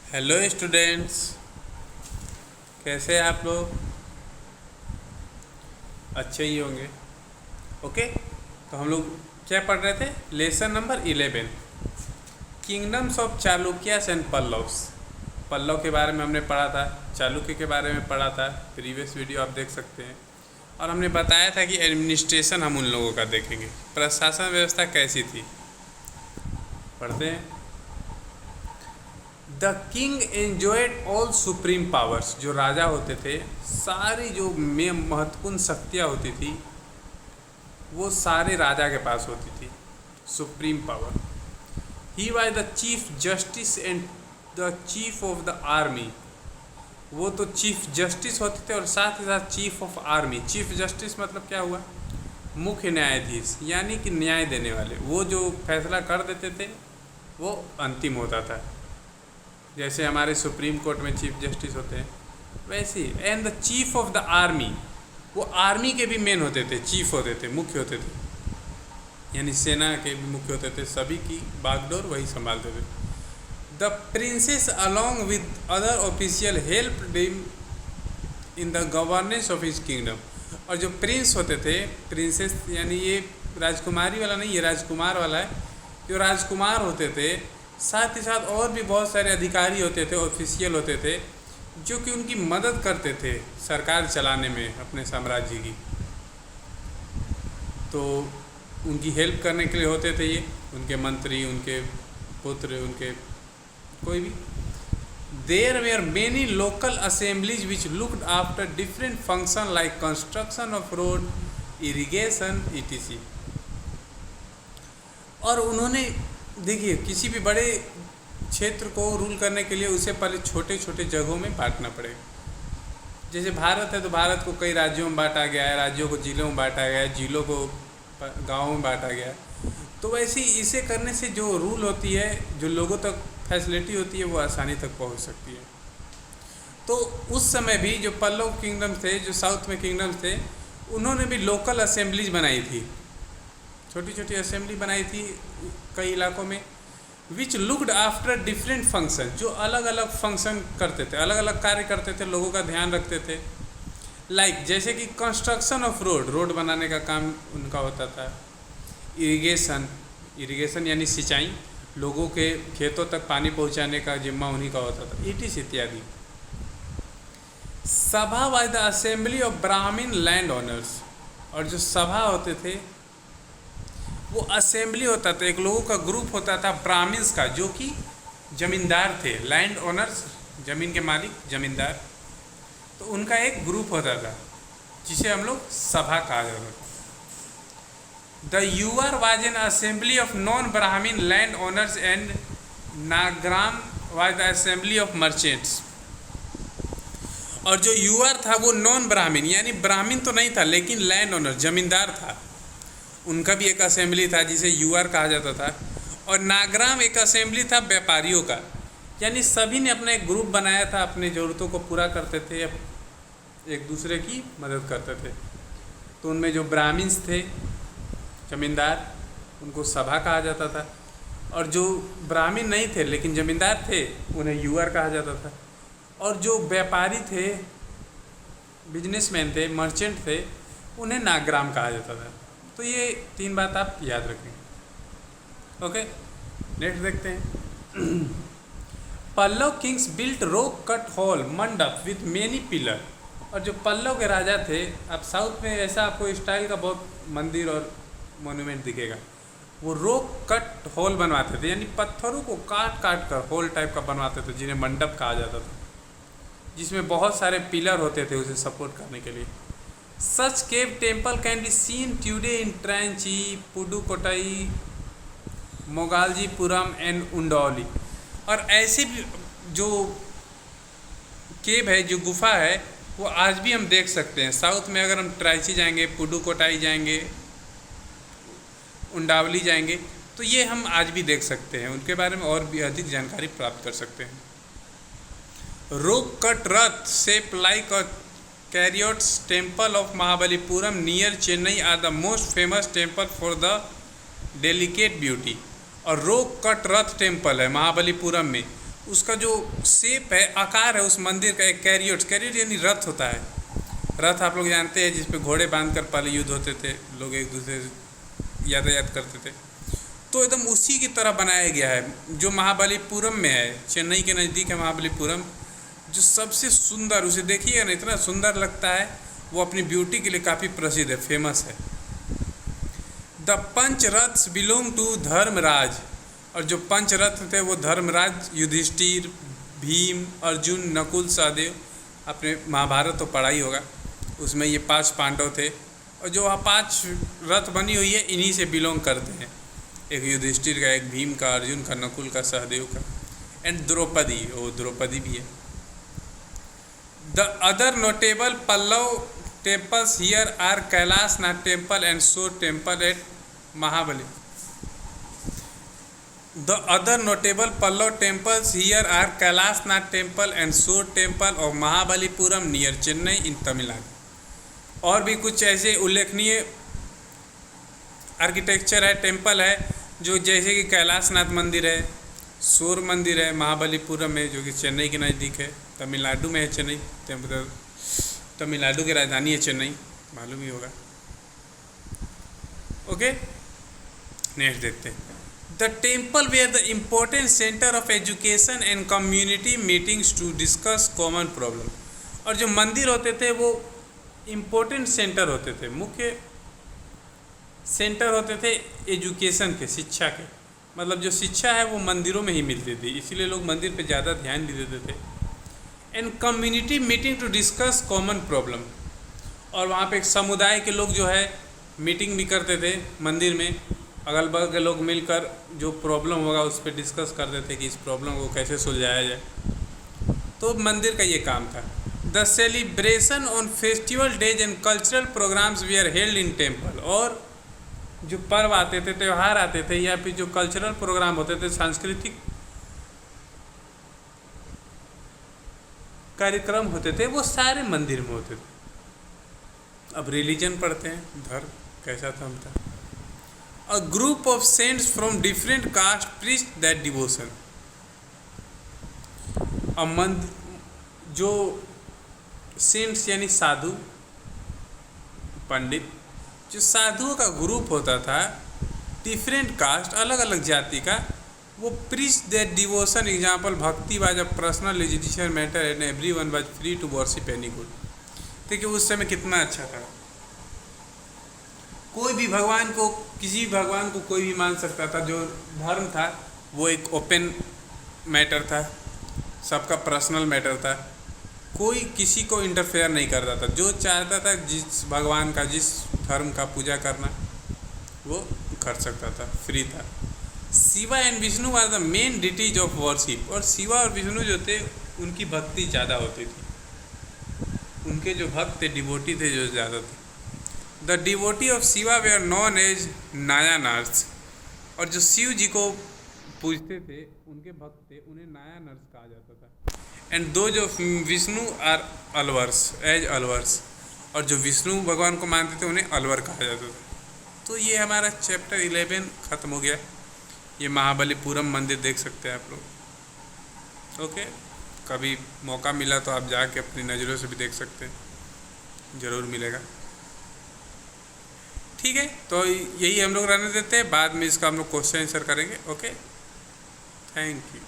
Hello students, कैसे हैं आप लोग? अच्छे ही होंगे। ओके, तो हम लोग क्या पढ़ रहे थे? Lesson number 11, kingdoms of Chalukyas and Pallavas. Pallava के बारे में हमने पढ़ा था, चालुक्य के बारे में पढ़ा था, प्रीवियस वीडियो आप देख सकते हैं। और हमने बताया था कि एडमिनिस्ट्रेशन हम उन लोगों का देखेंगे, प्रशासन व्यवस्था कैसी थी। पढ़ते हैं। The king enjoyed all supreme powers. जो राजा होते थे, सारी जो में महत्वपूर्ण शक्तियाँ होती थी वो सारे राजा के पास होती थी, supreme power. He was the chief justice and the chief of the army. वो तो चीफ जस्टिस होते थे और साथ ही साथ chief of army. Chief justice मतलब क्या हुआ? मुख्य न्यायाधीश, यानी कि न्याय देने वाले। वो जो फैसला कर देते थे वो अंतिम होता था। जैसे हमारे सुप्रीम कोर्ट में चीफ जस्टिस होते हैं वैसे ही। And the chief of the army, वो आर्मी के भी मेन होते थे, चीफ होते थे, मुख्य होते थे, यानी सेना के भी मुख्य होते थे। सभी की बागडोर वही संभालते थे। The princess along with other official help him in the governance of his kingdom. और जो प्रिंस होते थे, प्रिंसेस यानी ये राजकुमारी वाला नहीं, ये राजकुमार वाला है। जो राजकुमार होते थे, साथ ही साथ और भी बहुत सारे अधिकारी होते थे, ऑफिशियल होते थे, जो कि उनकी मदद करते थे सरकार चलाने में अपने साम्राज्य की। तो उनकी हेल्प करने के लिए होते थे ये, उनके मंत्री, उनके पुत्र, उनके कोई भी। There were many local assemblies which looked after different function like construction of road, irrigation, etc. और उन्होंने देखिए, किसी भी बड़े क्षेत्र को रूल करने के लिए उसे पहले छोटे छोटे जगहों में बांटना पड़ेगा। जैसे भारत है तो भारत को कई राज्यों में बांटा गया है, राज्यों को जिलों में बांटा गया है, जिलों को गाँवों में बांटा गया है। तो वैसे ही इसे करने से जो रूल होती है, जो लोगों तक फैसिलिटी होती है, वो आसानी तक पहुंच सकती है। तो उस समय भी जो पल्लव किंगडम थे, जो साउथ में किंगडम्स थे, उन्होंने भी लोकल असेंबलीज बनाई थी, छोटी छोटी असेंबली बनाई थी कई इलाकों में। विच लुक्ड आफ्टर डिफरेंट फंक्शन, जो अलग अलग फंक्शन करते थे, अलग अलग कार्य करते थे, लोगों का ध्यान रखते थे। लाइक जैसे कि कंस्ट्रक्शन ऑफ रोड, रोड बनाने का काम उनका होता था। इरिगेशन, इरिगेशन यानी सिंचाई, लोगों के खेतों तक पानी पहुंचाने का जिम्मा उन्हीं का होता था, ईटीसी इत्यादि। सभा वाज द असेंबली ऑफ ब्राह्मण लैंड ओनर्स। और जो सभा होते थे वो असेंबली होता था, एक लोगों का ग्रुप होता था ब्राह्मण्स का, जो कि जमींदार थे, लैंड ओनर्स, जमीन के मालिक, जमींदार। तो उनका एक ग्रुप होता था जिसे हम लोग सभा कहा जाता था। The Ur was an assembly of non Brahmin land owners and Nagaram was the assembly of merchants. और जो यूआर था वो नॉन ब्राह्मण, यानी ब्राह्मण तो नहीं था लेकिन लैंड ओनर, जमींदार था, उनका भी एक असेंबली था जिसे यूआर कहा जाता था। और नागराम एक असेंबली था व्यापारियों का, यानी सभी ने अपना एक ग्रुप बनाया था, अपनी ज़रूरतों को पूरा करते थे, एक दूसरे की मदद करते थे। तो उनमें जो ब्राह्मण्स थे, जमींदार, उनको सभा कहा जाता था। और जो ब्राह्मण नहीं थे लेकिन जमींदार थे, उन्हें यूआर कहा जाता था। और जो व्यापारी थे, बिजनेसमैन थे, मर्चेंट थे, उन्हें नागराम कहा जाता था। तो ये तीन बात आप याद रखें। ओके, नेक्स्ट देखते हैं। Pallava kings built rock cut hall mandapa with many pillar. और जो पल्लव के राजा थे, आप साउथ में ऐसा आपको स्टाइल का बहुत मंदिर और मोन्यूमेंट दिखेगा। वो रॉक कट हॉल बनवाते थे, यानी पत्थरों को काट काट कर हॉल टाइप का बनवाते थे, जिन्हें मंडप कहा जाता था, जिसमें बहुत सारे पिलर होते थे उसे सपोर्ट करने के लिए। Such cave temple can be seen today in Tranchi, Pudukkottai, Mogaljipuram and Undauली। और ऐसे भी जो केव है, जो गुफा है, वो आज भी हम देख सकते हैं। साउथ में अगर हम ट्रांची जाएंगे, पुडुकोटाई जाएंगे, उंडावली जाएंगे, तो ये हम आज भी देख सकते हैं। उनके बारे में और भी अधिक जानकारी प्राप्त कर सकते हैं। रोक cut Rath shape like a Carriots temple of Mahabalipuram near Chennai are the most famous temple for the delicate beauty। और रोक कट रथ टेम्पल है महाबलीपुरम में, उसका जो शेप है, आकार है उस मंदिर का, एक कैरियोट यानी रथ होता है। रथ आप लोग जानते हैं जिस पे घोड़े बांधकर पहले युद्ध होते थे, लोग एक दूसरे से यातायात करते थे। तो एकदम उसी की तरह बनाया गया है, जो महाबलीपुरम में है, चेन्नई के नज़दीक है महाबलीपुरम, जो सबसे सुंदर, उसे देखिएगा ना इतना सुंदर लगता है। वो अपनी ब्यूटी के लिए काफ़ी प्रसिद्ध है, फेमस है। The pancharaths belong to Dharmaraj, और जो पंचरथ थे वो धर्मराज, युधिष्ठिर, भीम, अर्जुन, नकुल, सहदेव। अपने महाभारत तो पढ़ा ही होगा, उसमें ये 5 पांडव थे, और जो वहाँ 5 रथ बनी हुई है इन्हीं से बिलोंग करते हैं। एक युधिष्ठिर का, एक भीम का, अर्जुन का, नकुल का, सहदेव का, एंड द्रौपदी, वो द्रौपदी भी है। The other notable Pallava temples here are Kailasanatha temple and shore temple at Mahabali. The other notable Pallava temples here are Kailasanatha temple and shore temple of Mahabalipuram near Chennai in Tamil Nadu. और भी कुछ ऐसे उल्लेखनीय आर्किटेक्चर है, टेम्पल है, जो जैसे कि कैलाशनाथ मंदिर है, शोर मंदिर है महाबलीपुरम में, जो कि चेन्नई के नज़दीक है, तमिलनाडु में है चेन्नई, तमिलनाडु की राजधानी है चेन्नई, मालूम ही होगा। ओके, नेक्स्ट देखते हैं। The temple were the important centre of education and community meetings to discuss common problem. और जो मंदिर होते थे वो इम्पोर्टेंट सेंटर होते थे, मुख्य सेंटर होते थे एजुकेशन के, शिक्षा के। मतलब जो शिक्षा है वो मंदिरों में ही मिलती थी, इसीलिए लोग मंदिर पे ज़्यादा ध्यान भी देते थे। And community meeting to discuss common problem, और वहाँ पे एक समुदाय के लोग जो है मीटिंग भी करते थे मंदिर में, अगल बगल के लोग मिलकर जो प्रॉब्लम होगा उस पर डिस्कस करते थे कि इस प्रॉब्लम को कैसे सुलझाया जाए। तो मंदिर का ये काम था। The celebration on festival days and cultural programmes we are held in temple. और जो पर्व आते थे, त्यौहार आते थे, या फिर जो कल्चरल प्रोग्राम होते थे, सांस्कृतिक कार्यक्रम होते थे, वो सारे मंदिर में होते थे। अब रिलीजन पढ़ते हैं, धर्म कैसा था उनका। A group of cents from different caste preach that devotion. जो सेंट्स यानी साधु, पंडित, जो साधुओं का ग्रुप होता था, डिफरेंट कास्ट, अलग अलग जाति का, वो preach that devotion example bhakti was a personal legislation matter and everyone was free to worship any god. देखिए उस समय कितना अच्छा था, कोई भी भगवान को, किसी भी भगवान को कोई भी मान सकता था। जो धर्म था वो एक ओपन मैटर था, सबका पर्सनल मैटर था, कोई किसी को इंटरफेयर नहीं करता था। जो चाहता था जिस भगवान का, जिस धर्म का पूजा करना, वो कर सकता था, फ्री था। Shiva and Vishnu are the main deities of worship. और शिवा और विष्णु जो थे उनकी भक्ति ज़्यादा होती थी, उनके जो भक्त थे, डिवोटी थे, जो ज़्यादा थे। The devotee of Shiva were known as Nayanars. और जो शिव जी को पूजते थे, उनके भक्त थे, उन्हें नायानर्स कहा जाता था। एंड दो जो विष्णु आर अलवर्स, एज अलवर्स। और जो विष्णु भगवान को मानते थे उन्हें अलवर कहा जाता था। तो ये हमारा चैप्टर 11 ख़त्म हो गया। ये महाबलीपुरम मंदिर देख सकते हैं आप लोग। ओके, कभी मौका मिला तो आप जाके अपनी नज़रों से भी देख सकते हैं, ज़रूर मिलेगा। ठीक है, तो यही हम लोग रहने देते हैं, बाद में इसका हम लोग क्वेश्चन आंसर करेंगे। Okay, thank you.